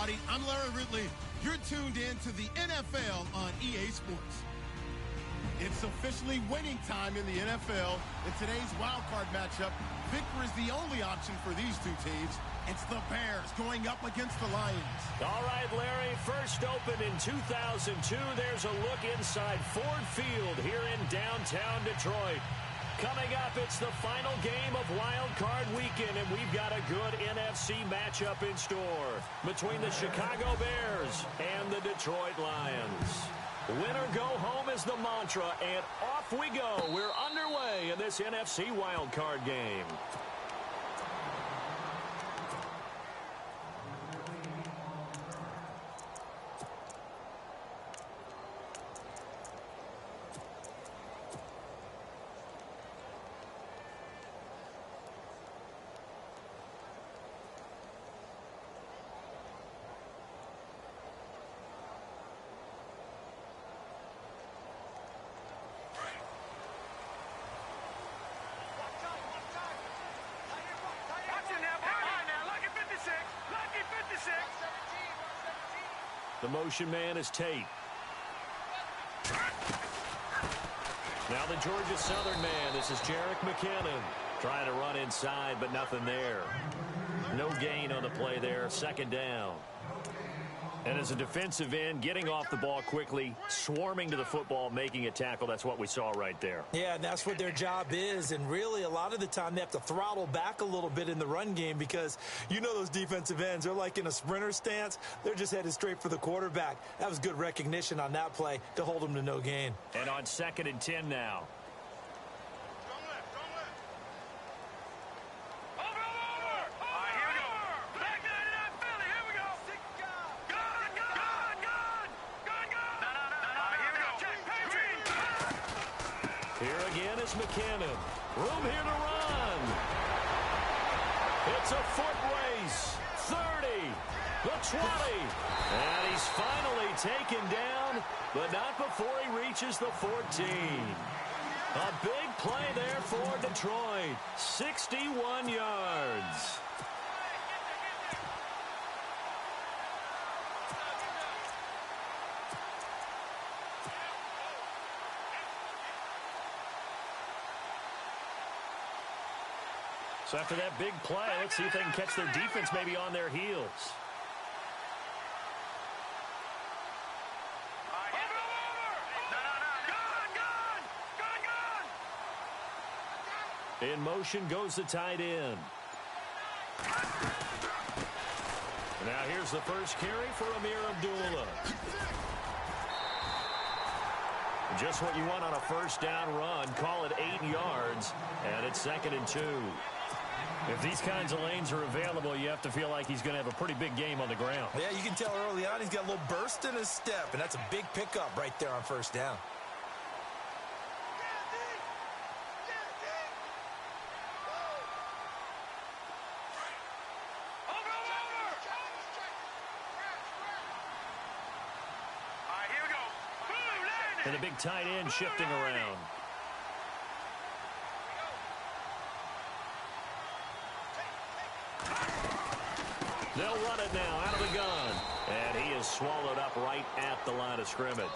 everybody. I'm Larry Ridley. You're tuned in to the NFL on EA Sports. It's officially winning time in the NFL. In today's wildcard matchup, victory is the only option for these two teams. It's the Bears going up against the Lions. All right, Larry, first opened in 2002. There's a look inside Ford Field here in downtown Detroit. Coming up, it's the final game of Wild Card Weekend, and we've got a good NFC matchup in store between the Chicago Bears and the Detroit Lions. Win or go home is the mantra, and off we go. We're underway in this NFC Wild Card game. The motion man is Tate. Now the Georgia Southern man. This is Jerick McKinnon. Trying to run inside, but nothing there. No gain on the play there. Second down. And as a defensive end, getting off the ball quickly, swarming to the football, making a tackle. That's what we saw right there. Yeah, and that's what their job is. And really, a lot of the time, they have to throttle back a little bit in the run game because you know those defensive ends, they're like in a sprinter stance. They're just headed straight for the quarterback. That was good recognition on that play to hold them to no gain. And on 2nd and 10 now. McKinnon. Room here to run. It's a foot race. 30. The 20. And he's finally taken down, but not before he reaches the 14. A big play there for Detroit. 61 yards. So after that big play, let's see if they can catch their defense maybe on their heels. In motion goes the tight end. Now here's the first carry for Amir Abdullah. Just what you want on a first down run. Call it 8 yards, and it's 2nd and 2. If these kinds of lanes are available, you have to feel like he's going to have a pretty big game on the ground. Yeah, you can tell early on he's got a little burst in his step, and that's a big pickup right there on first down. And the big tight end shifting around. They'll run it now out of the gun. And he is swallowed up right at the line of scrimmage.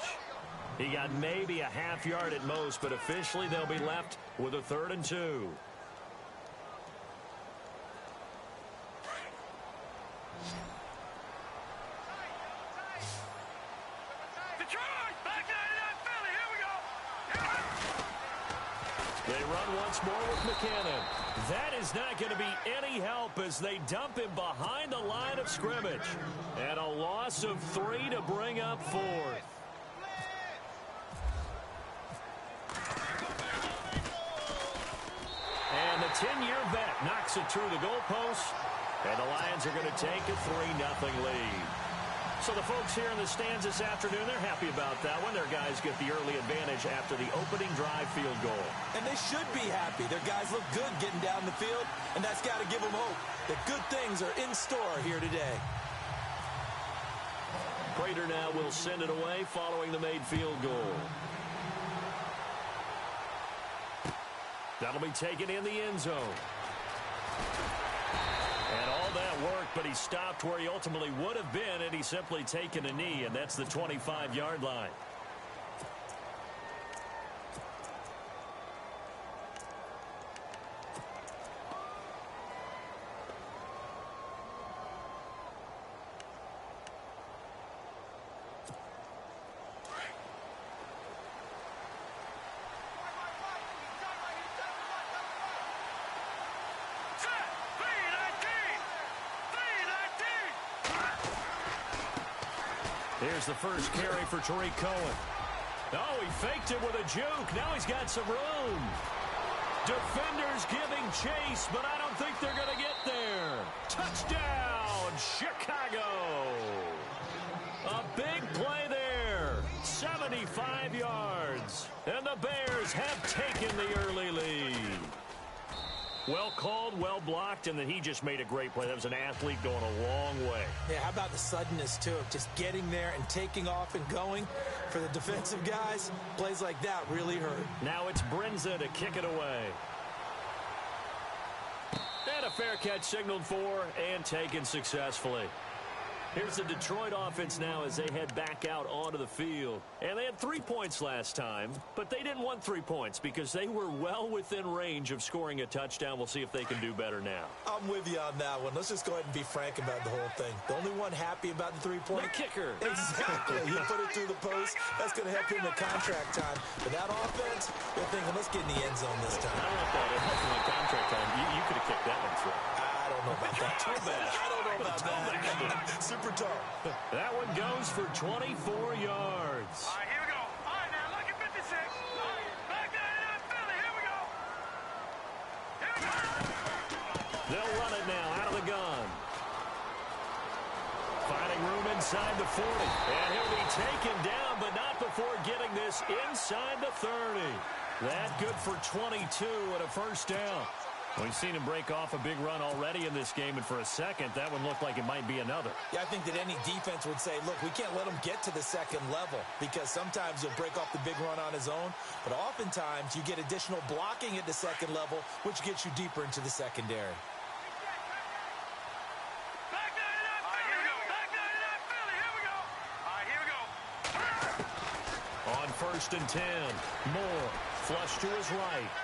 He got maybe a half yard at most, but officially they'll be left with a 3rd and 2. They run once more with McKinnon. That is not going to be any help as they dump him behind the line of scrimmage. And a loss of 3 to bring up 4th. And the 10-year vet knocks it through the goalpost. And the Lions are going to take a 3-0 lead. So the folks here in the stands this afternoon, they're happy about that one. Their guys get the early advantage after the opening drive field goal. And they should be happy. Their guys look good getting down the field, and that's got to give them hope that good things are in store here today. Prater now will send it away following the made field goal. That'll be taken in the end zone. And all that work, but he he stopped where he ultimately would have been had he simply taken a knee, and that's the 25-yard line. Here's the first carry for Tariq Cohen. Oh, he faked it with a juke. Now he's got some room. Defenders giving chase, but I don't think they're going to get there. Touchdown, Chicago. A big play there. 75 yards. And the Bears have taken the early lead. Well called, well blocked, and then he just made a great play. That was an athlete going a long way. Yeah, how about the suddenness, too, of just getting there and taking off and going? For the defensive guys, plays like that really hurt. Now it's Brinza to kick it away. And a fair catch signaled for and taken successfully. Here's the Detroit offense now as they head back out onto the field. And they had 3 points last time, but they didn't want 3 points because they were well within range of scoring a touchdown. We'll see if they can do better now. I'm with you on that one. Let's just go ahead and be frank about the whole thing. The only one happy about the 3-point. The kicker. Exactly. You put it through the post. That's going to help him in contract time. But that offense, they're thinking, let's get in the end zone this time. I don't know if that is helping in contract time. You could have kicked that one through. I don't know about that. Too bad. I don't know about that. Super tall. That one goes for 24 yards. All right, here we go. All right, now look at 56. All right, back there in Philly. Here we go. Here we go. They'll run it now out of the gun. Finding room inside the 40. And he'll be taken down, but not before getting this inside the 30. That good for 22 and a first down. We've seen him break off a big run already in this game, and for a second, that one looked like it might be another. Yeah, I think that any defense would say, look, we can't let him get to the second level because sometimes he'll break off the big run on his own, but oftentimes you get additional blocking at the second level, which gets you deeper into the secondary. Back there in that Philly. Here we go. Back there in that Philly. Here we go. All right, here we go. On 1st and 10, Moore flush to his right.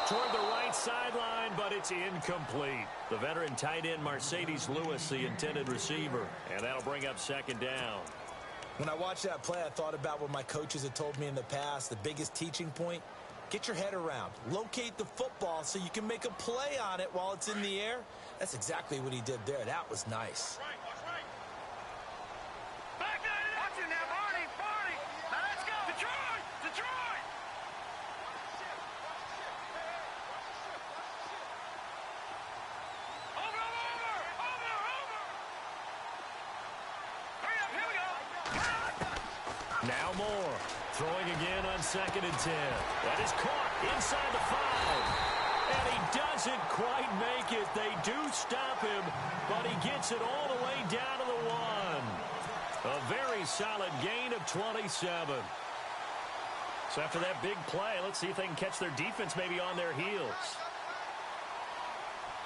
Toward the right sideline, but it's incomplete. The veteran tight end Mercedes Lewis, the intended receiver. And that'll bring up 2nd down. When I watched that play, I thought about what my coaches had told me in the past. The biggest teaching point, get your head around. Locate the football so you can make a play on it while it's in the air. That's exactly what he did there. That was nice. Right, right. Back there in that. Watch it now, Barney. Barney. Now let's go. Detroit. Detroit. Now Moore throwing again on 2nd and 10. That is caught inside the 5. And he doesn't quite make it. They do stop him, but he gets it all the way down to the 1. A very solid gain of 27. So after that big play, let's see if they can catch their defense maybe on their heels.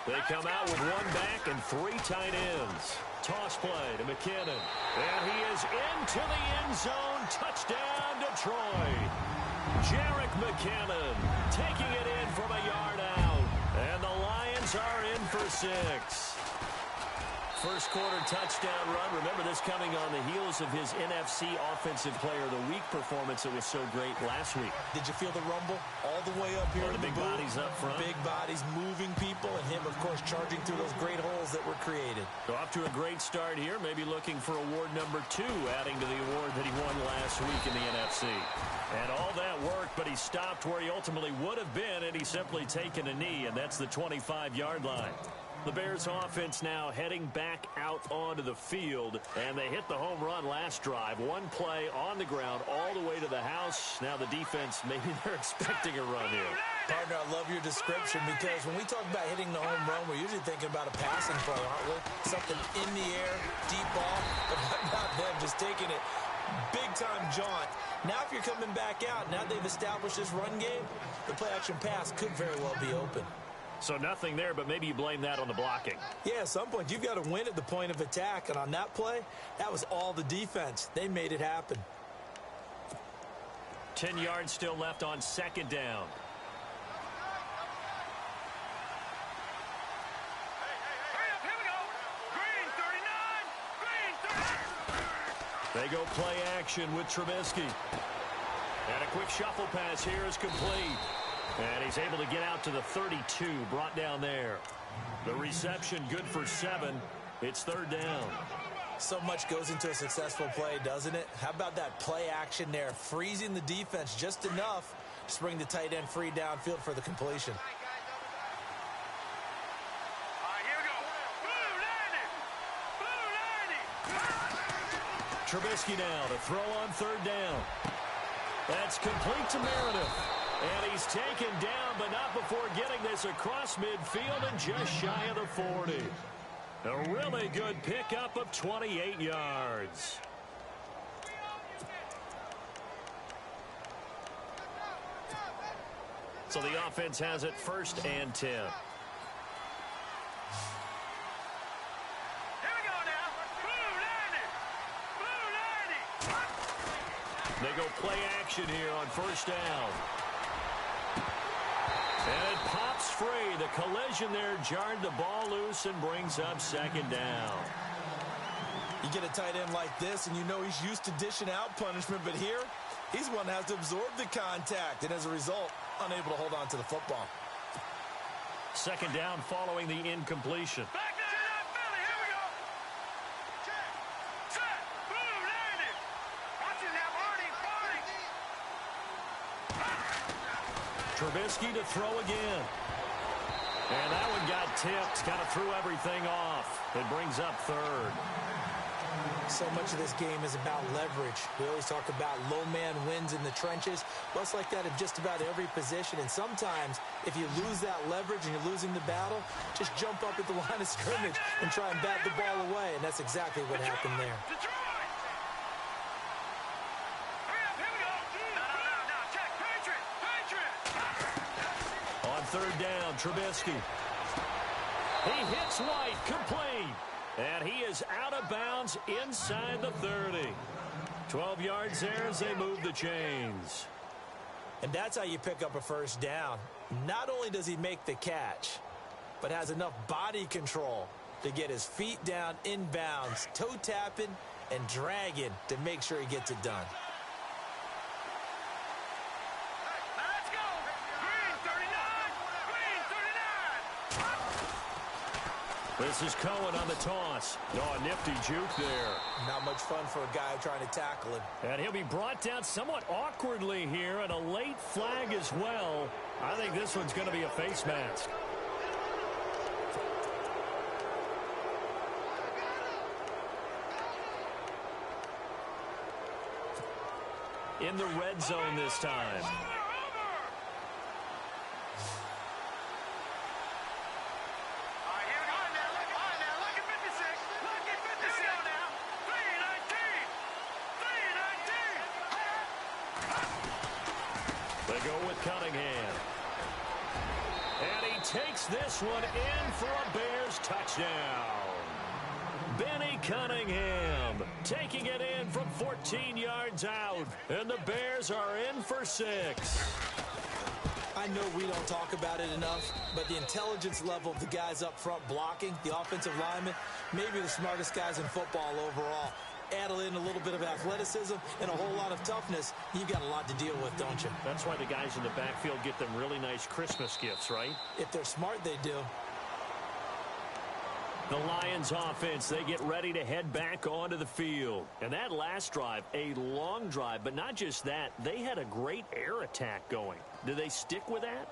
They come out with 1 back and 3 tight ends. Toss play to McKinnon. And he is into the end zone. Touchdown, Detroit. Jerick McKinnon taking it in from a yard out. And the Lions are in for 6. First quarter touchdown run. Remember this coming on the heels of his NFC Offensive Player of the Week performance that was so great last week. Did you feel the rumble all the way up here? The big bodies up front. Big bodies moving people, and him, of course, charging through those great holes that were created. So off to a great start here. Maybe looking for award number 2, adding to the award that he won last week in the NFC. And all that worked, but he stopped where he ultimately would have been, and he's simply taken a knee, and that's the 25-yard line. The Bears offense now heading back out onto the field, and they hit the home run last drive. 1 play on the ground all the way to the house. Now the defense, maybe they're expecting a run here. Partner, I love your description because when we talk about hitting the home run, we're usually thinking about a passing play, aren't we? Something in the air, deep ball, but not them just taking it. Big-time jaunt. Now if you're coming back out, now they've established this run game, the play-action pass could very well be open. So nothing there, but maybe you blame that on the blocking. Yeah, at some point, you've got to win at the point of attack. And on that play, that was all the defense. They made it happen. 10 yards still left on second down. They go play action with Trubisky. And a quick shuffle pass here is complete. And he's able to get out to the 32, brought down there. The reception good for 7. It's third down. So much goes into a successful play, doesn't it? How about that play action there, freezing the defense just enough to bring the tight end free downfield for the completion. Trubisky now to throw on third down. That's complete to Meredith. And he's taken down, but not before getting this across midfield and just shy of the 40. A really good pickup of 28 yards. So the offense has it first and 10. They go play action here on first down. And it pops free. The collision there jarred the ball loose and brings up second down. You get a tight end like this, and you know he's used to dishing out punishment, but here, he's one that has to absorb the contact, and as a result, unable to hold on to the football. Second down following the incompletion. Trubisky to throw again. And that one got tipped. Kind of threw everything off. It brings up third. So much of this game is about leverage. We always talk about low man wins in the trenches. Well, it's like that in just about every position. And sometimes, if you lose that leverage and you're losing the battle, just jump up at the line of scrimmage and try and bat the ball away. And that's exactly what happened there. Third down, Trubisky. He hits White, complete. And he is out of bounds inside the 30. 12 yards there as they move the chains. And that's how you pick up a first down. Not only does he make the catch, but has enough body control to get his feet down inbounds, toe tapping and dragging to make sure he gets it done. This is Cohen on the toss. Oh, a nifty juke there. Not much fun for a guy trying to tackle him. And he'll be brought down somewhat awkwardly here, and a late flag as well. I think this one's going to be a face mask. In the red zone this time. Takes this one in for a Bears touchdown. Benny Cunningham taking it in from 14 yards out. And the Bears are in for 6. I know we don't talk about it enough, but the intelligence level of the guys up front blocking, the offensive linemen, maybe the smartest guys in football overall. Add in a little bit of athleticism and a whole lot of toughness, you've got a lot to deal with, don't you? That's why the guys in the backfield get them really nice Christmas gifts, right? If they're smart, they do. The Lions offense, they get ready to head back onto the field. And that last drive, a long drive, but not just that, they had a great air attack going. Do they stick with that?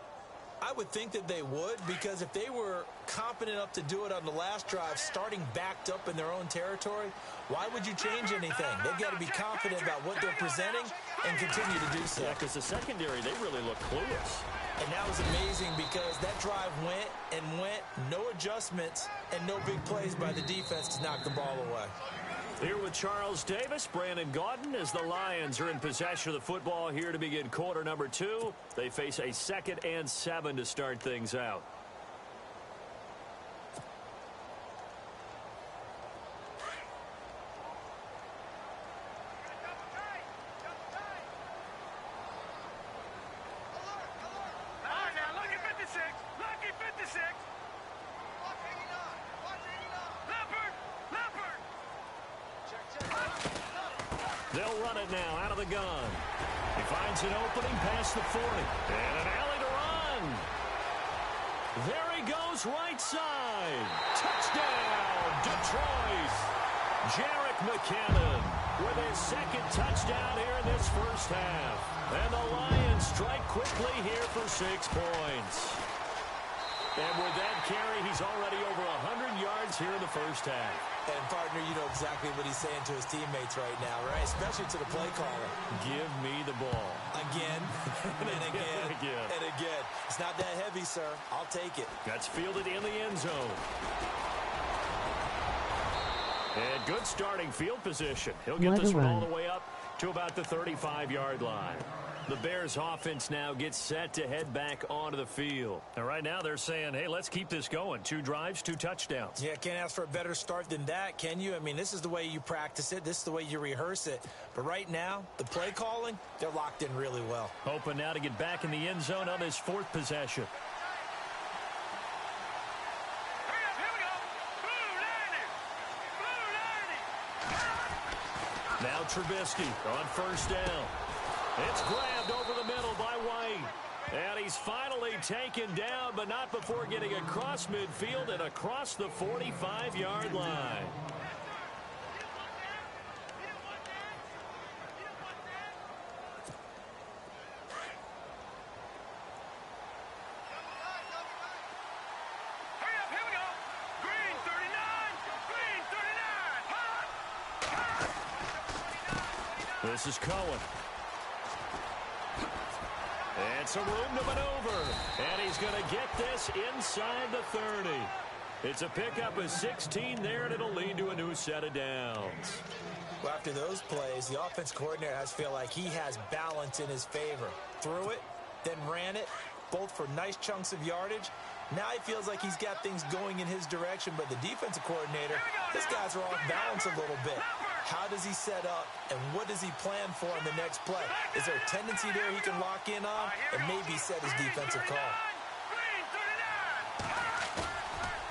I would think that they would, because if they were confident enough to do it on the last drive, starting backed up in their own territory, why would you change anything? They've got to be confident about what they're presenting and continue to do so. Yeah, because the secondary, they really look clueless. And that was amazing because that drive went and went, no adjustments and no big plays by the defense to knock the ball away. Here with Charles Davis, Brandon Gaudin, as the Lions are in possession of the football here to begin quarter number 2. They face a 2nd and 7 to start things out. They'll run it now out of the gun. He finds an opening past the 40. And an alley to run. There he goes right side. Touchdown, Detroit. Jerick McKinnon with his second touchdown here in this first half. And the Lions strike quickly here for 6 points. And with that carry, he's already over 100 yards here in the first half. And, partner, you know exactly what he's saying to his teammates right now, right? Especially to the play caller. Give me the ball. Again, and again, and again. It's not that heavy, sir. I'll take it. That's fielded in the end zone. And good starting field position. He'll get this one all the way up to about the 35-yard line. The Bears offense now gets set to head back onto the field. And right now they're saying, hey, let's keep this going. 2 drives, 2 touchdowns. Yeah, can't ask for a better start than that, can you? I mean, this is the way you practice it. This is the way you rehearse it. But right now, the play calling, they're locked in really well. Hoping now to get back in the end zone on his 4th possession. Now Trubisky on first down. It's grabbed over the middle by White. And he's finally taken down, but not before getting across midfield and across the 45-yard line. This is Cohen. And some room to maneuver. And he's going to get this inside the 30. It's a pickup of 16 there, and it'll lead to a new set of downs. Well, after those plays, the offense coordinator has to feel like he has balance in his favor. Threw it, then ran it, both for nice chunks of yardage. Now he feels like he's got things going in his direction, but the defensive coordinator, his guys are off balance a little bit. How does he set up, and what does he plan for in the next play? Is there a tendency there he can lock in on and maybe set his defensive call?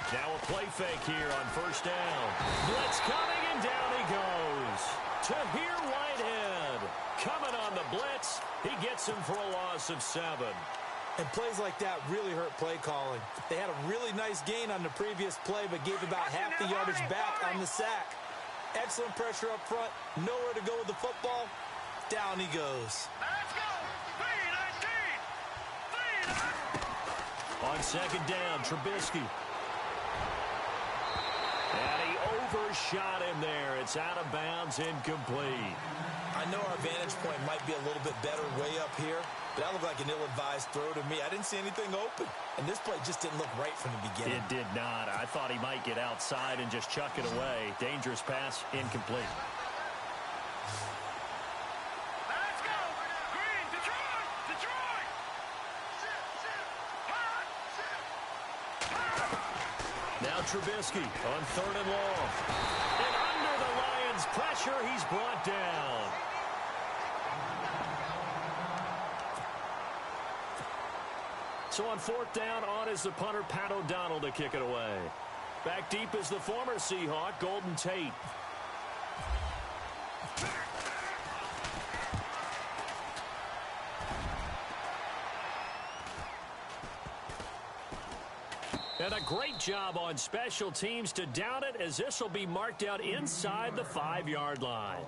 Now a play fake here on first down. Blitz coming, and down he goes. Tahir Whitehead coming on the blitz. He gets him for a loss of 7. And plays like that really hurt play calling. They had a really nice gain on the previous play, but gave about half the yardage back on the sack. Excellent pressure up front. Nowhere to go with the football. Down he goes. Let's go. 3-19. On second down, Trubisky. And he overshot him there. It's out of bounds, incomplete. I know our vantage point might be a little bit better way up here, but that looked like an ill-advised throw to me. I didn't see anything open, and this play just didn't look right from the beginning. It did not. I thought he might get outside and just chuck it away. Dangerous pass, incomplete. Let's go. Green, Detroit. Detroit. Now Trubisky on 3rd and long. And under the Lions' pressure, he's brought down. So on 4th down, on is the punter, Pat O'Donnell, to kick it away. Back deep is the former Seahawk, Golden Tate. And a great job on special teams to down it, as this will be marked out inside the 5-yard line.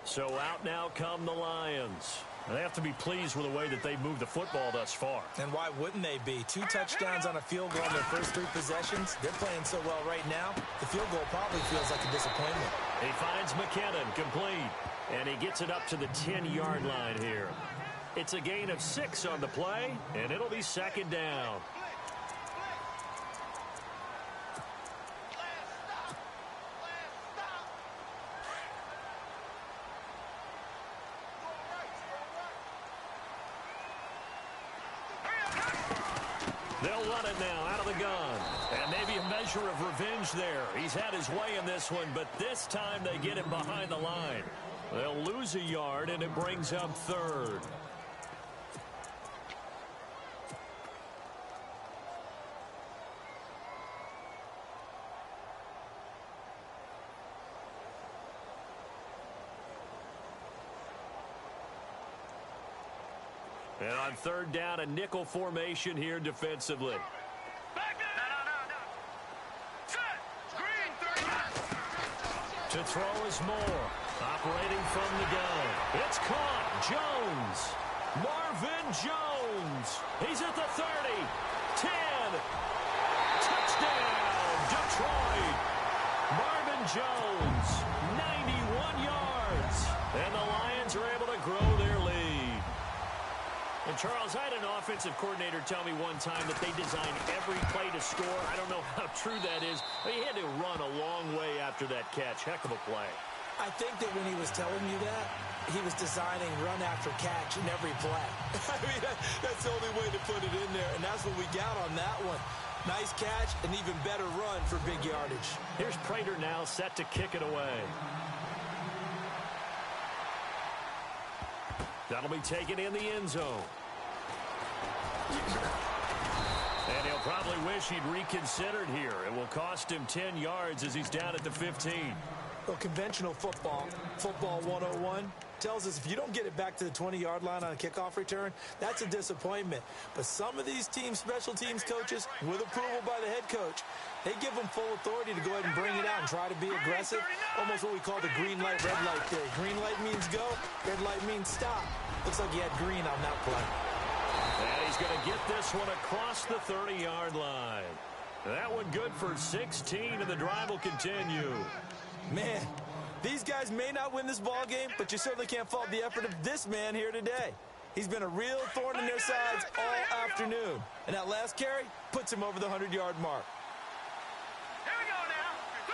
So out now come the Lions. They have to be pleased with the way that they moved the football thus far. And why wouldn't they be? 2 touchdowns on a field goal in their first 3 possessions. They're playing so well right now, the field goal probably feels like a disappointment. He finds McKinnon, complete. And he gets it up to the 10-yard line here. It's a gain of 6 on the play, and it'll be 2nd down. They'll run it now out of the gun. And maybe a measure of revenge there. He's had his way in this one, but this time they get him behind the line. They'll lose a yard, and it brings up 3rd. And on third down, a nickel formation here defensively. Back no. Set. Green, 30. To throw is Moore. Operating from the gun. It's caught. Jones. Marvin Jones. He's at the 30. 10. Touchdown, Detroit. Marvin Jones, 91 yards. And the Lions are able to grow their lead. And Charles, I had an offensive coordinator tell me one time that they design every play to score. I don't know how true that is, but he had to run a long way after that catch. Heck of a play. I think that when he was telling you that, he was designing run after catch in every play. I mean, that's the only way to put it in there, and that's what we got on that one. Nice catch, an even better run for big yardage. Here's Prater now set to kick it away. That'll be taken in the end zone. And he'll probably wish he'd reconsidered here. It will cost him 10 yards as he's down at the 15. Well, conventional football 101, tells us if you don't get it back to the 20-yard line on a kickoff return, that's a disappointment. But some of these teams, special teams coaches, with approval by the head coach, they give them full authority to go ahead and bring it out and try to be aggressive. Almost what we call the green light, red light theory. Green light means go, red light means stop. Looks like he had green on that play. And he's going to get this one across the 30-yard line. That one good for 16, and the drive will continue. Man, these guys may not win this ball game, but you certainly can't fault the effort of this man here today. He's been a real thorn in their sides all afternoon. And that last carry puts him over the 100-yard mark. Here we go now. 3-19.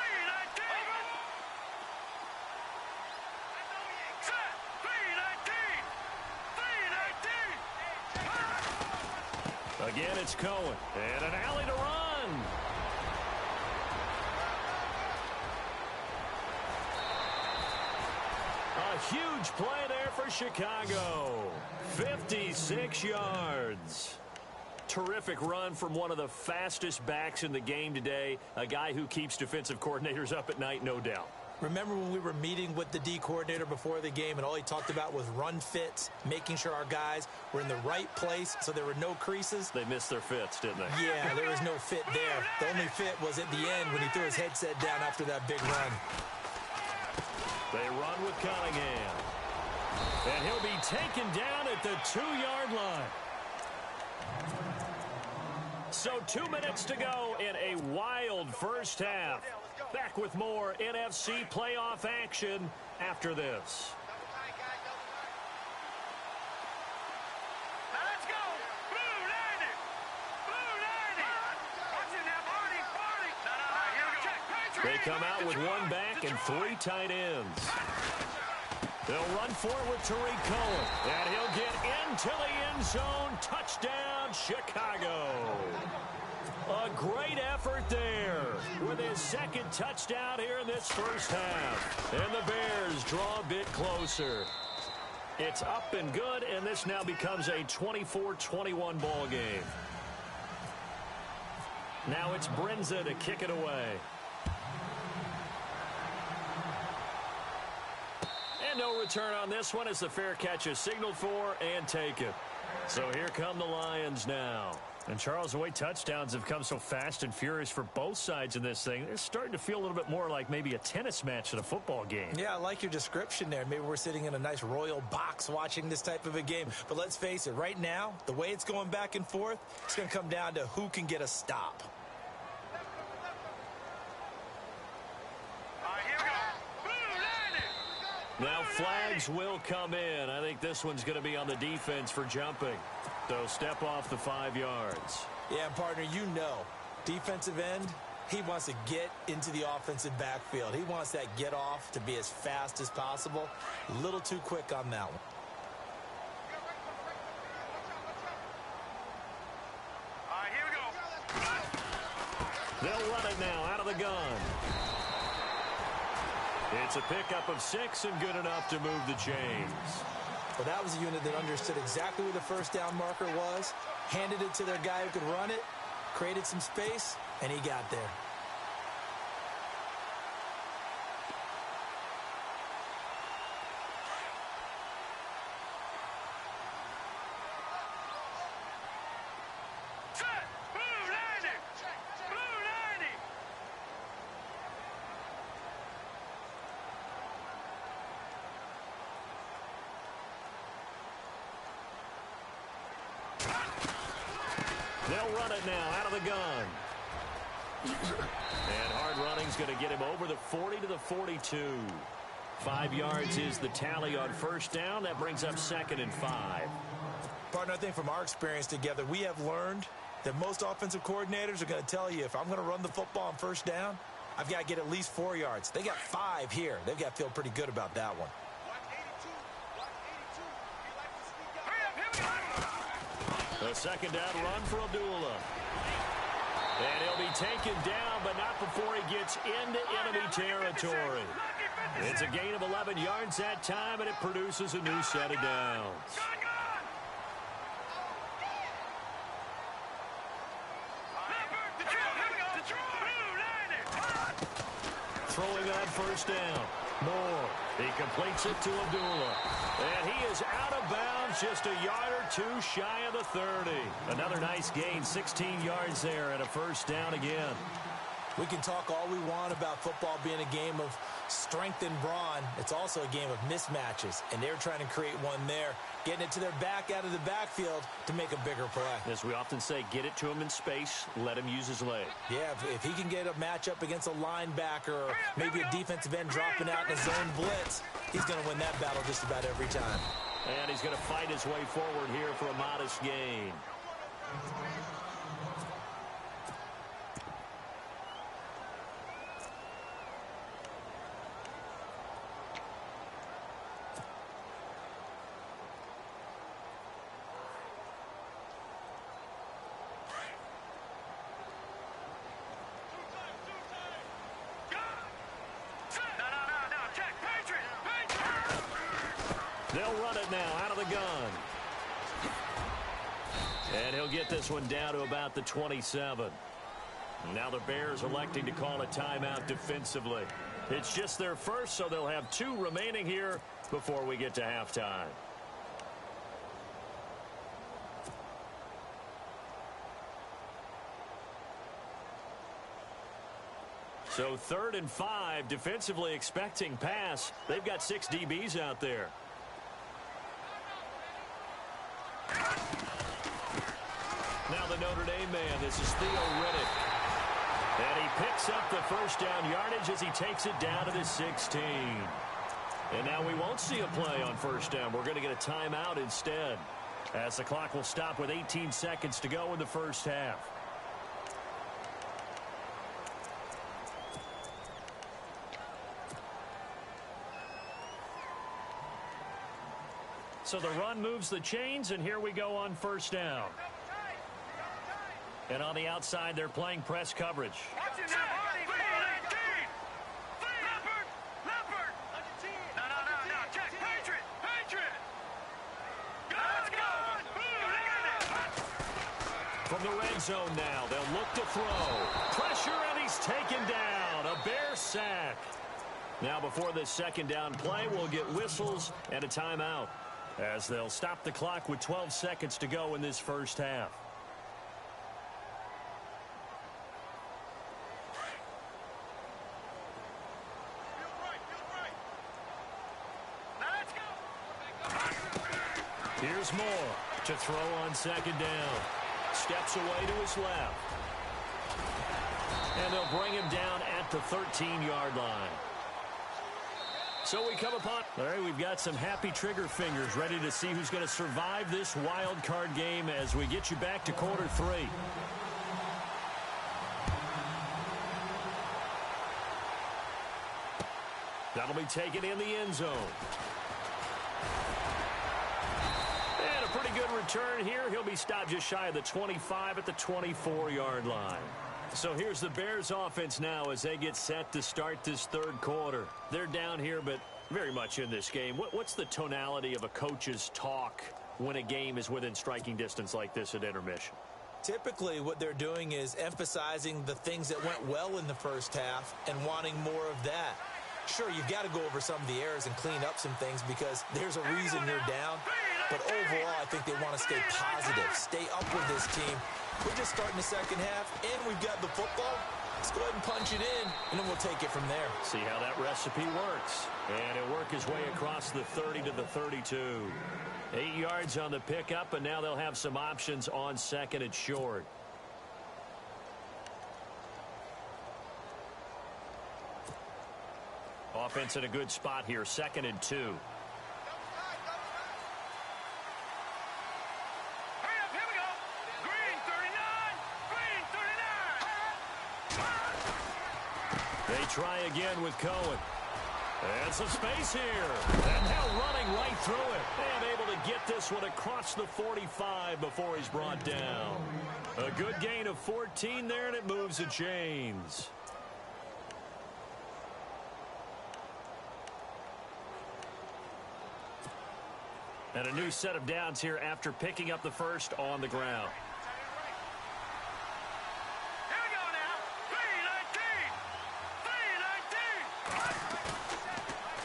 Set. 3-19. 3-19. Again, it's Cohen. And an alley to run. A huge play there for Chicago. 56 yards. Terrific run from one of the fastest backs in the game today. A guy who keeps defensive coordinators up at night, no doubt. Remember when we were meeting with the D coordinator before the game and all he talked about was run fits, making sure our guys were in the right place so there were no creases? They missed their fits, didn't they? Yeah, there was no fit there. The only fit was at the end when he threw his headset down after that big run. They run with Cunningham. And he'll be taken down at the 2-yard line. So 2 minutes to go in a wild first half. Back with more NFC playoff action after this. Now let's go. Blue 90. Blue 90. Watch it now, Barney. Barney. No. Here we go. They come out with one back and 3 tight ends. They'll run forward with Tariq Cohen. And he'll get into the end zone. Touchdown, Chicago. A great effort there with his second touchdown here in this first half. And the Bears draw a bit closer. It's up and good, and this now becomes a 24-21 ball game. Now it's Brinza to kick it away. And no return on this one as the fair catch is signaled for and taken. So here come the Lions now. And, Charles, the way touchdowns have come so fast and furious for both sides in this thing, it's starting to feel a little bit more like maybe a tennis match than a football game. Yeah, I like your description there. Maybe we're sitting in a nice royal box watching this type of a game. But let's face it, right now, the way it's going back and forth, it's going to come down to who can get a stop. Now flags will come in. I think this one's going to be on the defense for jumping. So step off the 5 yards. Yeah, partner, you know, defensive end, he wants to get into the offensive backfield. He wants that get off to be as fast as possible. A little too quick on that one. All right, here we go. They'll run it now out of the gun. It's a pickup of 6 and good enough to move the chains. Well, that was a unit that understood exactly where the first down marker was, handed it to their guy who could run it, created some space, and he got there. They'll run it now out of the gun. And hard running's going to get him over the 40 to the 42. 5 yards is the tally on first down. That brings up 2nd and 5. Partner, I think from our experience together, we have learned that most offensive coordinators are going to tell you, if I'm going to run the football on first down, I've got to get at least 4 yards. They got 5 here. They've got to feel pretty good about that one. A 2nd down run for Abdullah. And he'll be taken down, but not before he gets into enemy territory. It's a gain of 11 yards that time, and it produces a new set of downs. Throwing on first down. Moore. He completes it to Abdullah. And he is out of bounds, just a yard or two shy of the 30. Another nice gain, 16 yards there, and a first down again. We can talk all we want about football being a game of strength and brawn. It's also a game of mismatches, and they're trying to create one there, getting it to their back out of the backfield to make a bigger play. As we often say, get it to him in space, let him use his leg. Yeah, if he can get a matchup against a linebacker or maybe a defensive end dropping out in a zone blitz, he's going to win that battle just about every time. And he's going to fight his way forward here for a modest gain. They'll run it now out of the gun. And he'll get this one down to about the 27. Now the Bears electing to call a timeout defensively. It's just their first, so they'll have 2 remaining here before we get to halftime. So 3rd and 5, defensively expecting pass. They've got 6 DBs out there. Now the Notre Dame man, this is Theo Riddick. And he picks up the first down yardage as he takes it down to the 16. And now we won't see a play on first down. We're going to get a timeout instead, as the clock will stop with 18 seconds to go in the first half. So the run moves the chains, and here we go on first down. And on the outside, they're playing press coverage. From the red zone now, they'll look to throw. Pressure, and he's taken down. A Bear sack. Now before this 2nd down play, we'll get whistles and a timeout, as they'll stop the clock with 12 seconds to go in this first half. Here's Moore to throw on 2nd down. Steps away to his left. And they'll bring him down at the 13-yard line. So we come upon, all right, we've got some happy trigger fingers ready to see who's going to survive this wild card game as we get you back to quarter 3. That'll be taken in the end zone. And a pretty good return here. He'll be stopped just shy of the 25 at the 24-yard line. So here's the Bears offense now as they get set to start this 3rd quarter. They're down here, but very much in this game. What's the tonality of a coach's talk when a game is within striking distance like this at intermission? Typically, what they're doing is emphasizing the things that went well in the first half and wanting more of that. Sure, you've got to go over some of the errors and clean up some things because there's a reason you're down. But overall, I think they want to stay positive, stay up with this team. We're just starting the second half, and we've got the football. Let's go ahead and punch it in, and then we'll take it from there. See how that recipe works. And it'll work his way across the 30 to the 32. 8 yards on the pickup, and now they'll have some options on 2nd and short. Offense in a good spot here, 2nd and 2. Hurry up, here we go. Green 39, green 39. They try again with Cohen. And some space here. And now running right through it. And able to get this one across the 45 before he's brought down. A good gain of 14 there, and it moves the chains. And a new set of downs here after picking up the first on the ground. Here we go now.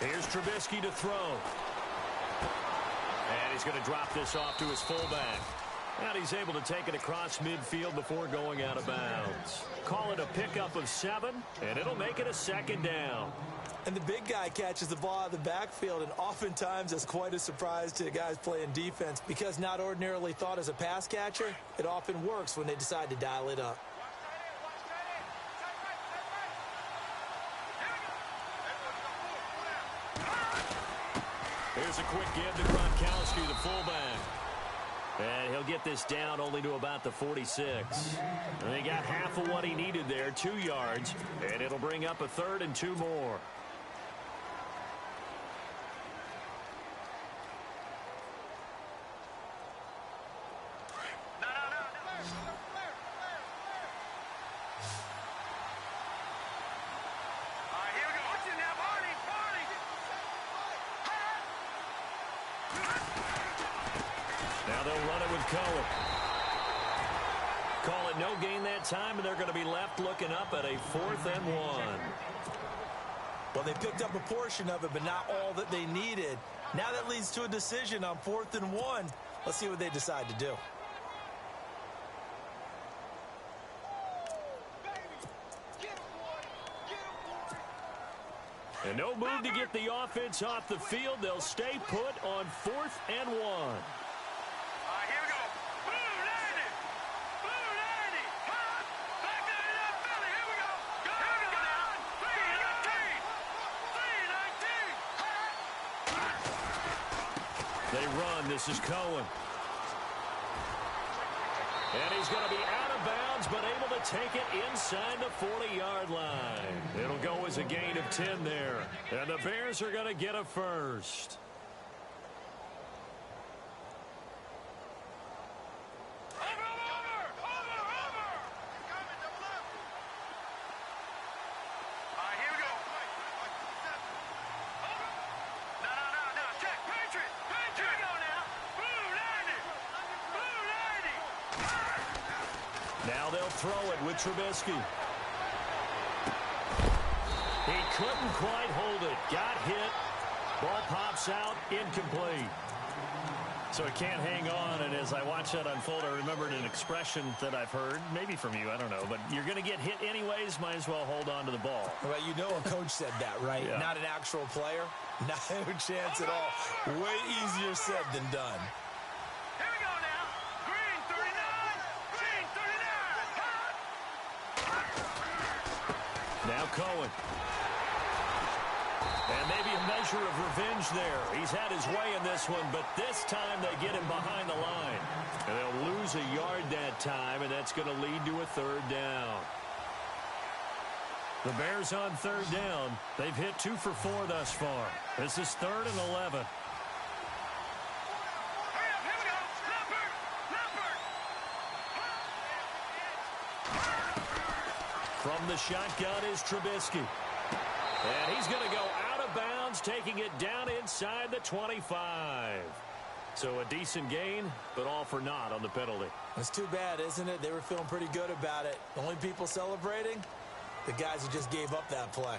3-19. 3-19. Here's Trubisky to throw. And he's going to drop this off to his fullback. And he's able to take it across midfield before going out of bounds. Call it a pickup of 7, and it'll make it a 2nd down. And the big guy catches the ball out of the backfield, and oftentimes that's quite a surprise to the guys playing defense because not ordinarily thought as a pass catcher, it often works when they decide to dial it up. Here's a quick give to Gronkowski, the fullback. And he'll get this down only to about the 46. And they got half of what he needed there, 2 yards. And it'll bring up a 3rd and 2 more. Now they'll run it with Cohen. Call it no gain that time, and they're going to be left looking up at a 4th and 1. Well, they picked up a portion of it, but not all that they needed. Now that leads to a decision on 4th and 1. Let's see what they decide to do. And no move to get the offense off the field. They'll stay put on 4th and 1. Here we go. Blue 90. Blue 90. Back to the left belly. Here we go. Here we go now. 3-19. 3-19. They run. This is Cohen. And he's going to be out of bounds, but able to take it inside the 40-yard line. It'll go as a gain of 10 there. And the Bears are going to get a first. Now they'll throw it with Trubisky. He couldn't quite hold it. Got hit. Ball pops out. Incomplete. So it can't hang on. And as I watch that unfold, I remembered an expression that I've heard, maybe from you, I don't know. But you're going to get hit anyways. Might as well hold on to the ball. Well, you know a coach said that, right? Yeah. Not an actual player. Not a chance at all. Way easier said than done. Here we go now. Green 39. Green 39. Now Cohen. And maybe a measure of revenge there. He's had his way in this one, but this time they get him behind the line. And they'll lose a yard that time, and that's going to lead to a 3rd down. The Bears on 3rd down. They've hit 2 for 4 thus far. This is 3rd and 11. Hurry up, here we go. Leopard. From the shotgun is Trubisky. And he's going to go out of bounds, taking it down inside the 25. So a decent gain, but all for naught on the penalty. It's too bad, isn't it? They were feeling pretty good about it. The only people celebrating, the guys who just gave up that play.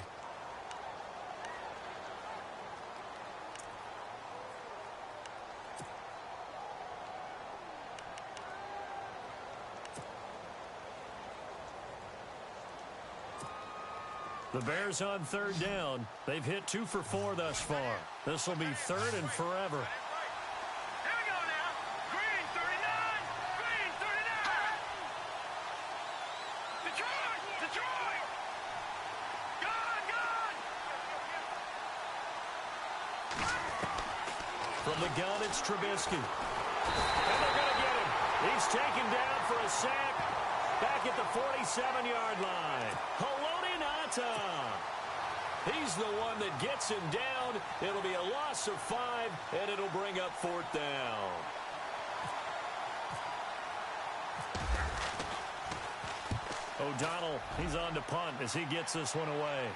The Bears on 3rd down. They've hit 2 for 4 thus far. This will be 3rd and forever. Here we go now. Green 39. Green 39. Detroit. Detroit. Gone. Gone. From the gun, it's Trubisky. And they're going to get him. He's taken down for a sack back at the 47-yard line. Haloti Ngata. He's the one that gets him down. It'll be a loss of 5, and it'll bring up 4th down. O'Donnell, he's on to punt as he gets this one away.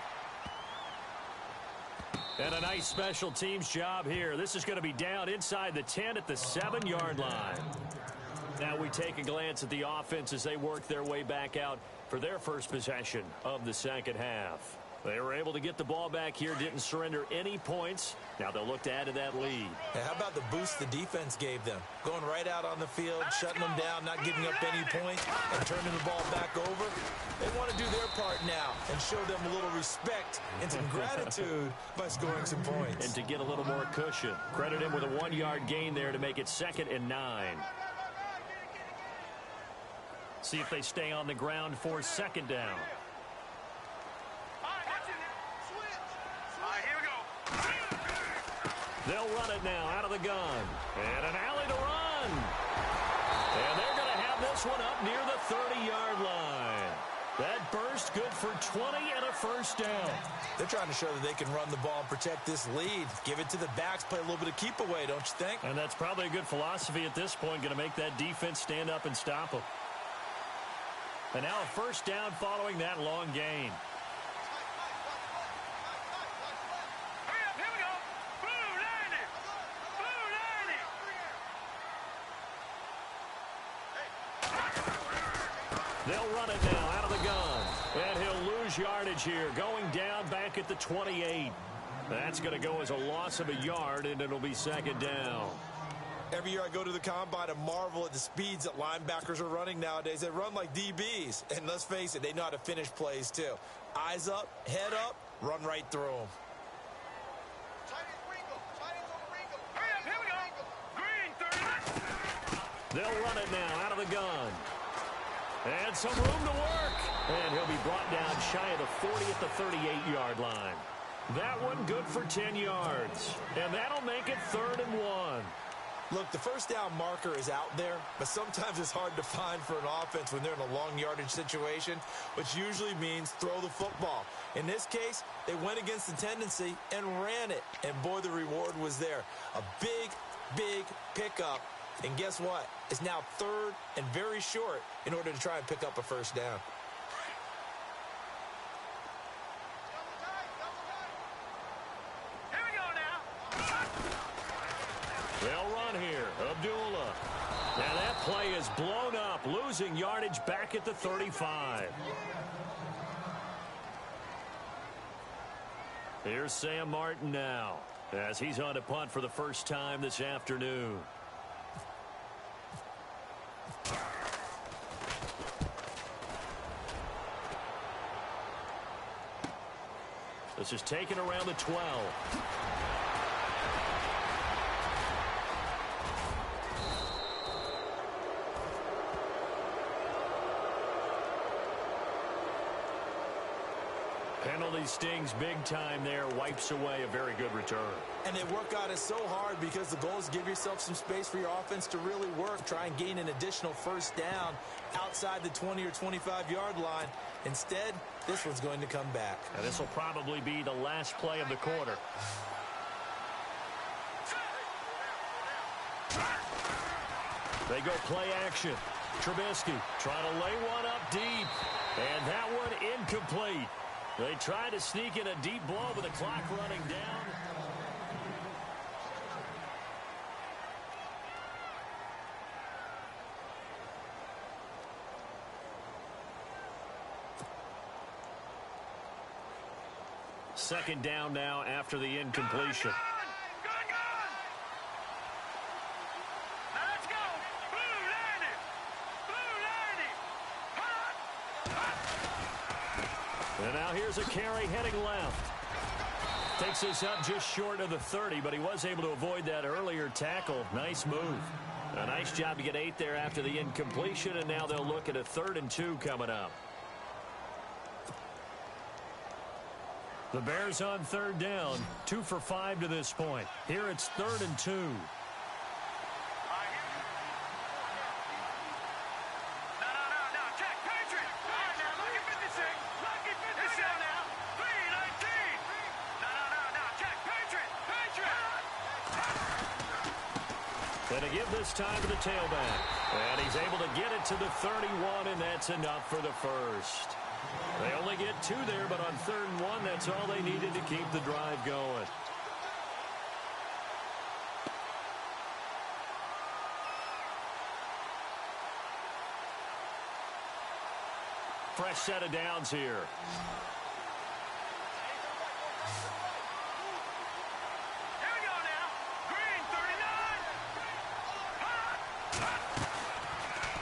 And a nice special teams job here. This is going to be down inside the 10 at the 7-yard line. Now we take a glance at the offense as they work their way back out for their first possession of the second half. They were able to get the ball back here, didn't surrender any points. Now they'll look to add to that lead. Hey, how about the boost the defense gave them? Going right out on the field, shutting them down, not giving up any points, and turning the ball back over. They want to do their part now and show them a little respect and some gratitude by scoring some points. And to get a little more cushion. Credit him with a 1-yard gain there to make it 2nd and 9. See if they stay on the ground for 2nd down. They'll run it now out of the gun. And an alley to run. And they're going to have this one up near the 30-yard line. That burst good for 20 and a first down. They're trying to show that they can run the ball and protect this lead. Give it to the backs, play a little bit of keep away, don't you think? And that's probably a good philosophy at this point, going to make that defense stand up and stop them. And now a first down following that long gain. They'll run it now out of the gun. And he'll lose yardage here, going down back at the 28. That's going to go as a loss of a yard, and it'll be 2nd down. Every year I go to the combine and marvel at the speeds that linebackers are running nowadays. They run like DBs. And let's face it, they know how to finish plays too. Eyes up, head up, run right through them. They'll run it now out of the gun. And some room to work. And he'll be brought down shy of the 40 at the 38-yard line. That one good for 10 yards. And that'll make it 3rd and 1. Look, the first down marker is out there, but sometimes it's hard to find for an offense when they're in a long yardage situation, which usually means throw the football. In this case, they went against the tendency and ran it. And boy, the reward was there. A big, big pickup. And guess what? It's now 3rd and very short in order to try and pick up a first down. Here we go now. They'll run here. Abdullah. Now that play is blown up, losing yardage back at the 35. Here's Sam Martin now as he's on to punt for the first time this afternoon. This is taken around the 12. Penalty stings big time there, wipes away a very good return. And they work on it so hard because the goal is to give yourself some space for your offense to really work. Try and gain an additional first down outside the 20 or 25-yard line. Instead, this one's going to come back. And this will probably be the last play of the quarter. They go play action. Trubisky trying to lay one up deep. And that one incomplete. They try to sneak in a deep blow, but the clock running down. Second down now after the incompletion. And now here's a carry heading left. Takes this up just short of the 30, but he was able to avoid that earlier tackle. Nice move. A nice job to get 8 there after the incompletion, and now they'll look at a 3rd and 2 coming up. The Bears on third down, 2 for 5 to this point. Here it's 3rd and 2. And to give this time to the tailback. And he's able to get it to the 31, and that's enough for the first. They only get 2 there, but on 3rd and 1, that's all they needed to keep the drive going. Fresh set of downs here.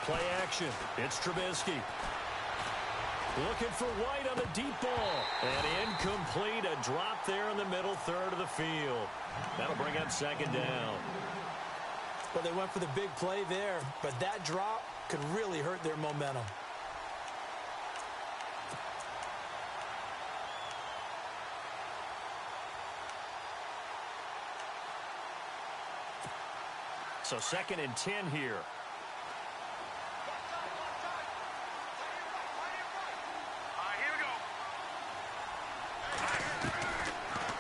Play action. It's Trubisky. Looking for White on the deep ball. And incomplete. A drop there in the middle third of the field. That'll bring up 2nd down. Well, they went for the big play there, but that drop could really hurt their momentum. So 2nd and 10 here.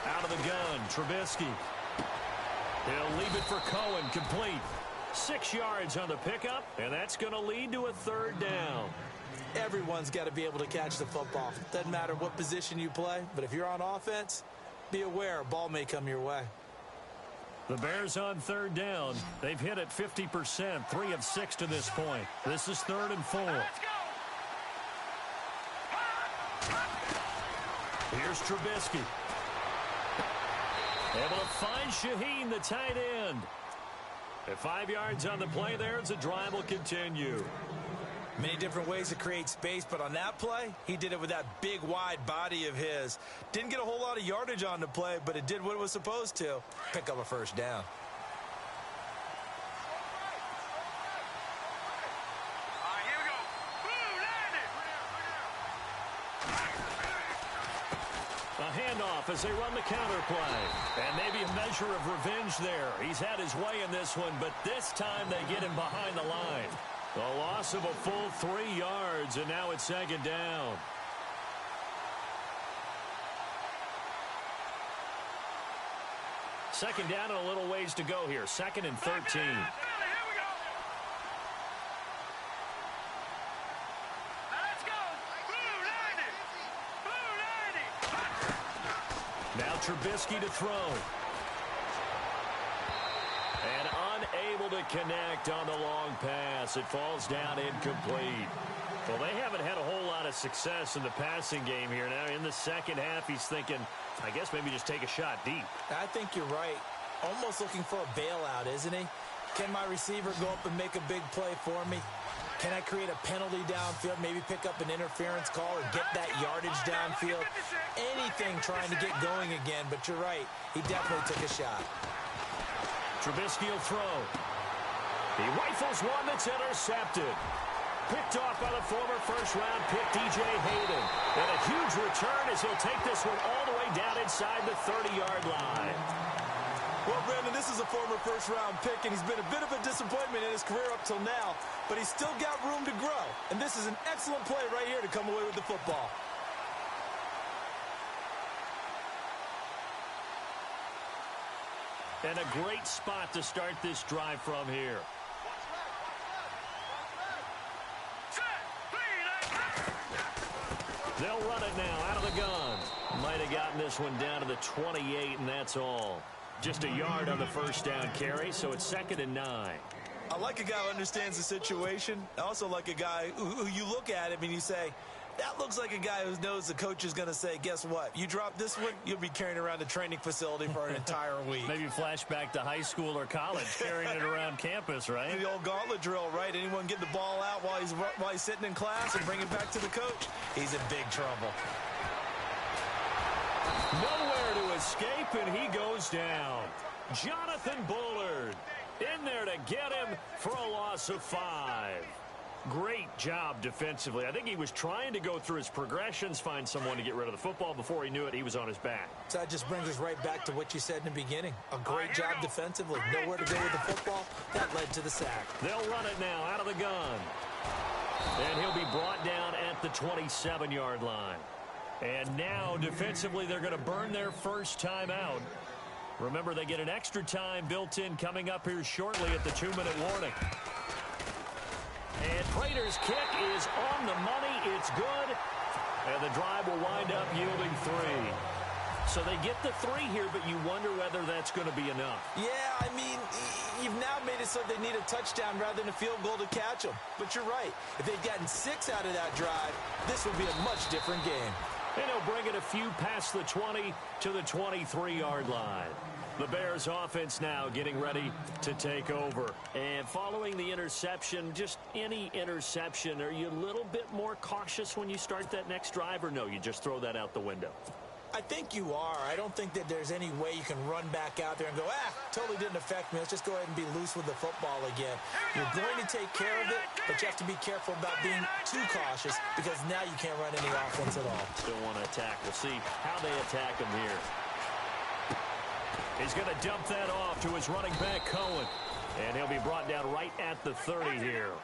Out of the gun, Trubisky. He'll leave it for Cohen, complete. 6 yards on the pickup, and that's going to lead to a 3rd down. Everyone's got to be able to catch the football. Doesn't matter what position you play, but if you're on offense, be aware a ball may come your way. The Bears on 3rd down. They've hit it 50%, 3 of 6 to this point. This is 3rd and 4. Here's Trubisky. Able to find Shaheen, the tight end. At 5 yards on the play there, as the drive will continue. Many different ways to create space, but on that play, he did it with that big, wide body of his. Didn't get a whole lot of yardage on the play, but it did what it was supposed to. Pick up a 1st down. A handoff as they run the counter play. And maybe a measure of revenge there. He's had his way in this one, but this time they get him behind the line. A loss of a full 3 yards, and now it's 2nd down. Second down and a little ways to go here. 2nd and 13. Now Trubisky to throw. And unable to connect on the long pass. It falls down incomplete. Well, they haven't had a whole lot of success in the passing game here. Now in the second half, he's thinking, I guess maybe just take a shot deep. I think you're right. Almost looking for a bailout, isn't he? Can my receiver go up and make a big play for me? Can I create a penalty downfield, maybe pick up an interference call or get that yardage downfield? Anything trying to get going again, but you're right. He definitely took a shot. Trubisky will throw. He rifles one that's intercepted. Picked off by the former first-round pick, DJ Hayden. And a huge return as he'll take this one all the way down inside the 30-yard line. Well, Brandon, this is a former first-round pick, and he's been a bit of a disappointment in his career up till now, but he's still got room to grow. And this is an excellent play right here to come away with the football. And a great spot to start this drive from here. They'll run it now out of the gun. Might have gotten this one down to the 28, and that's all. Just a yard on the first down carry, so it's 2nd and 9. I like a guy who understands the situation. I also like a guy who you look at him and you say, that looks like a guy who knows the coach is going to say, guess what? You drop this one, you'll be carrying around the training facility for an entire week. Maybe flashback to high school or college, carrying it around campus, right? The old gauntlet drill, right? Anyone get the ball out while he's sitting in class and bring it back to the coach? He's in big trouble. Nowhere to escape, and he goes down. Jonathan Bullard in there to get him for a loss of 5. Great job defensively. I think he was trying to go through his progressions, find someone to get rid of the football. Before he knew it, he was on his back. So that just brings us right back to what you said in the beginning. A great job defensively. Nowhere to go with the football. That led to the sack. They'll run it now out of the gun. And he'll be brought down at the 27-yard line. And now, defensively, they're going to burn their first time out. Remember, they get an extra time built in coming up here shortly at the 2-minute warning. And Prater's kick is on the money. It's good. And the drive will wind up yielding 3. So they get the 3 here, but you wonder whether that's going to be enough. Yeah, I mean, you've now made it so they need a touchdown rather than a field goal to catch them. But you're right. If they'd gotten 6 out of that drive, this would be a much different game. And he'll bring it a few past the 20 to the 23-yard line. The Bears offense now getting ready to take over. And following the interception, just any interception, are you a little bit more cautious when you start that next drive, or no, you just throw that out the window? I think you are. I don't think that there's any way you can run back out there and go, totally didn't affect me. Let's just go ahead and be loose with the football again. You're going to take care of it, but you have to be careful about being too cautious because now you can't run any offense at all. Still want to attack. We'll see how they attack him here. He's going to dump that off to his running back, Cohen. And he'll be brought down right at the 30 here.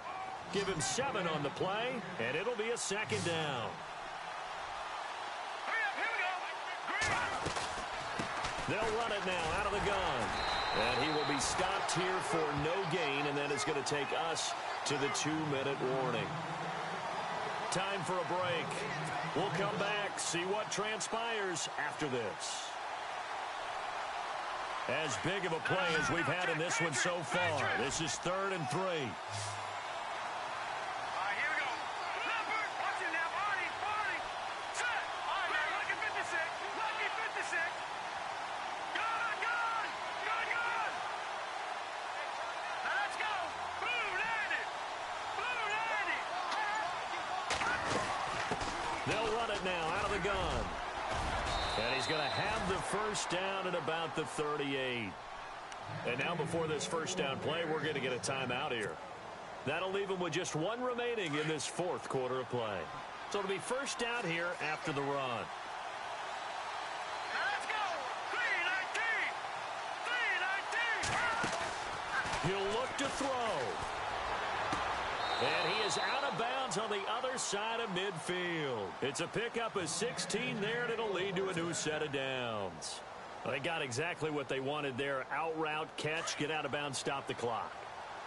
Give him 7 on the play, and it'll be a second down. They'll run it now out of the gun. And he will be stopped here for no gain, and then it's going to take us to the 2-minute warning. Time for a break. We'll come back, see what transpires after this. As big of a play as we've had in this one so far. This is 3rd and 3. They'll run it now out of the gun. And he's going to have the first down at about the 38. And now before this first down play, we're going to get a timeout here. That'll leave him with just 1 remaining in this 4th quarter of play. So it'll be first down here after the run. Let's go! 3-19! He'll look to throw. And he is out of bounds on the other side of midfield. It's a pickup of 16 there, and it'll lead to a new set of downs. They got exactly what they wanted there. Out route, catch, get out of bounds, stop the clock.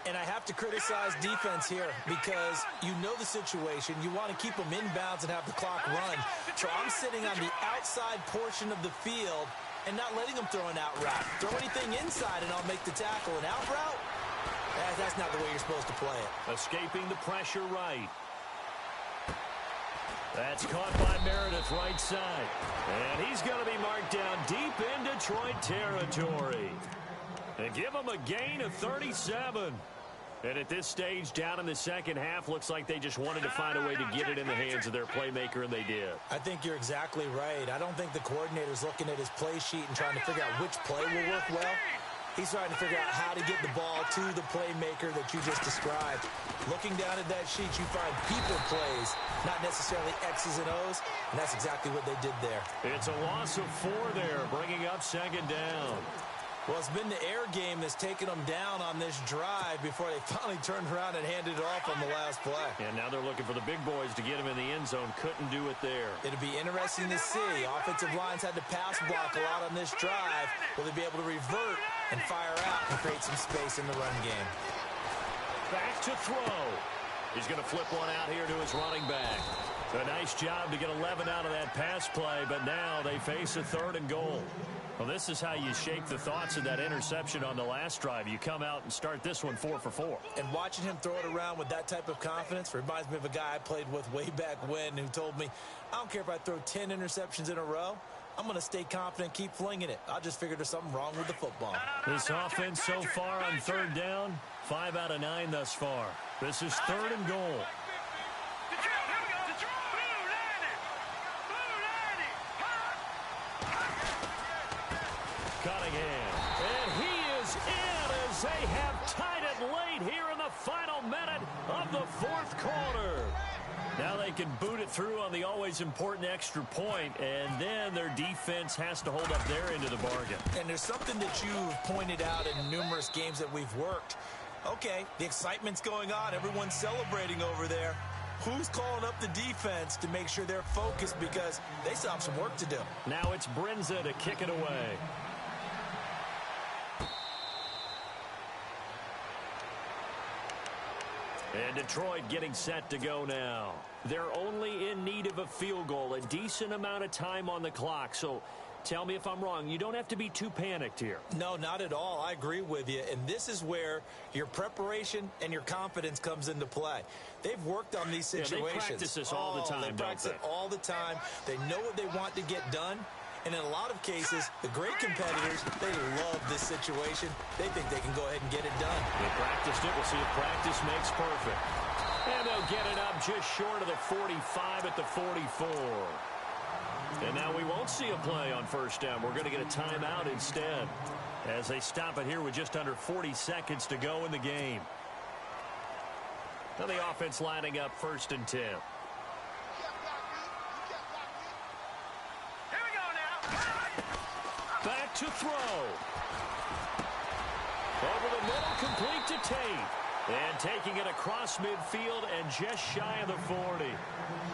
And I have to criticize defense here because you know the situation. You want to keep them inbounds and have the clock run. So I'm sitting on the outside portion of the field and not letting them throw an out route. Throw anything inside and I'll make the tackle. An out route? That's not the way you're supposed to play it. Escaping the pressure right. That's caught by Meredith right side. And he's going to be marked down deep in Detroit territory. And give him a gain of 37. And at this stage, down in the second half, looks like they just wanted to find a way to get it in the hands of their playmaker, and they did. I think you're exactly right. I don't think the coordinator's looking at his play sheet and trying to figure out which play will work well. He's trying to figure out how to get the ball to the playmaker that you just described. Looking down at that sheet, you find people plays, not necessarily X's and O's, and that's exactly what they did there. It's a loss of 4 there, bringing up second down. Well, it's been the air game that's taken them down on this drive before they finally turned around and handed it off on the last play. And now they're looking for the big boys to get him in the end zone. Couldn't do it there. It'll be interesting to see. Offensive lines had to pass block a lot on this drive. Will they be able to revert and fire out and create some space in the run game? Back to throw. He's going to flip one out here to his running back. A nice job to get 11 out of that pass play, but now they face a 3rd and goal. Well, this is how you shake the thoughts of that interception on the last drive. You come out and start this one 4 for 4. And watching him throw it around with that type of confidence reminds me of a guy I played with way back when who told me, I don't care if I throw 10 interceptions in a row. I'm going to stay confident, keep flinging it. I just figured there's something wrong with the football. This offense so far on 3rd down, 5 out of 9 thus far. This is 3rd and goal. Cunningham, and he is in as they have tied it late here in the final minute of the fourth quarter. Now they can boot it through on the always important extra point, and then their defense has to hold up their end of the bargain. And there's something that you've pointed out in numerous games that we've worked. Okay, the excitement's going on. Everyone's celebrating over there. Who's calling up the defense to make sure they're focused, because they still have some work to do? Now it's Brinza to kick it away. And Detroit getting set to go now. They're only in need of a field goal, a decent amount of time on the clock. So tell me if I'm wrong. You don't have to be too panicked here. No, not at all. I agree with you. And this is where your preparation and your confidence comes into play. They've worked on these situations. Yeah, they practice this all the time, They practice it all the time. They know what they want to get done. And in a lot of cases, the great competitors, they love this situation. They think they can go ahead and get it done. They practiced it. We'll see if practice makes perfect. And they'll get it up just short of the 45 at the 44. And now we won't see a play on first down. We're going to get a timeout instead as they stop it here with just under 40 seconds to go in the game. Now the offense lining up 1st and 10. Back to throw. Over the middle, complete to Tate. And taking it across midfield and just shy of the 40.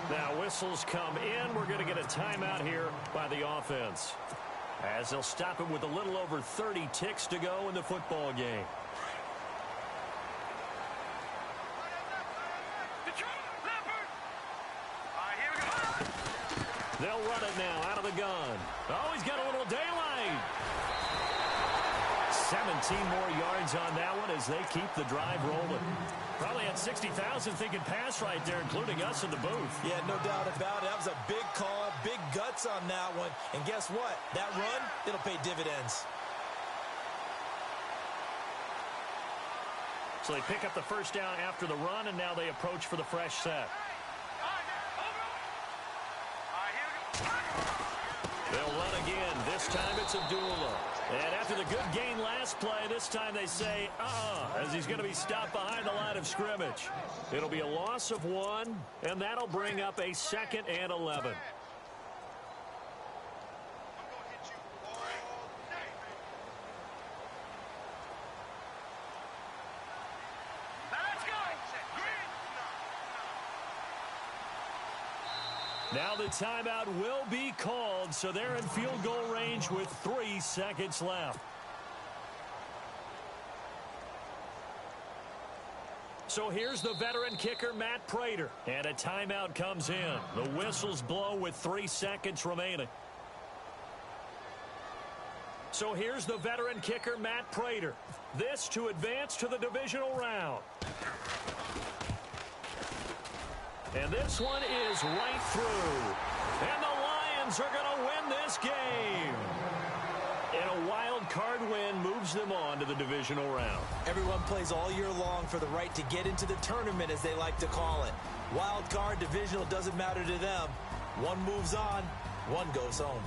Now whistles come in. We're going to get a timeout here by the offense, as they'll stop it with a little over 30 ticks to go in the football game. They'll run it now out of the gun. Oh, he's got a little daylight. 17 more yards on that one as they keep the drive rolling. Probably had 60,000 thinking pass right there, including us in the booth. Yeah, no doubt about it. That was a big call, big guts on that one. And guess what? That run, it'll pay dividends. So they pick up the first down after the run, and now they approach for the fresh set. They'll run again. This time it's Abdullah. And after the good gain last play, this time they say, as he's going to be stopped behind the line of scrimmage. It'll be a loss of 1, and that'll bring up a 2nd and 11. Now the timeout will be called, so they're in field goal range with 3 seconds left. So here's the veteran kicker, Matt Prater, and a timeout comes in. The whistles blow with 3 seconds remaining. So here's the veteran kicker, Matt Prater. This to advance to the divisional round. And this one is right through. And the Lions are going to win this game. And a wild card win moves them on to the divisional round. Everyone plays all year long for the right to get into the tournament, as they like to call it. Wild card, divisional, doesn't matter to them. One moves on, one goes home.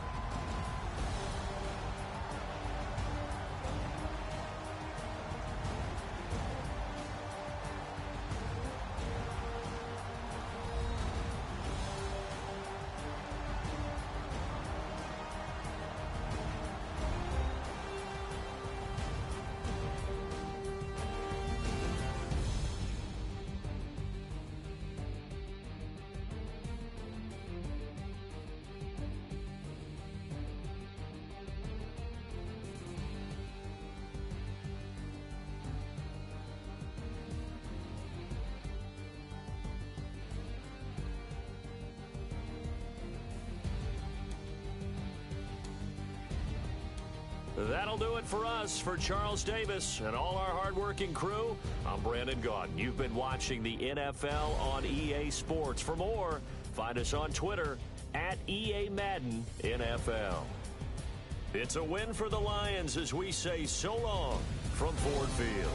That'll do it for us. For Charles Davis and all our hardworking crew, I'm Brandon Gaudin. You've been watching the NFL on EA Sports. For more, find us on Twitter at EA Madden NFL. It's a win for the Lions as we say so long from Ford Field.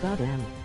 Gaudin.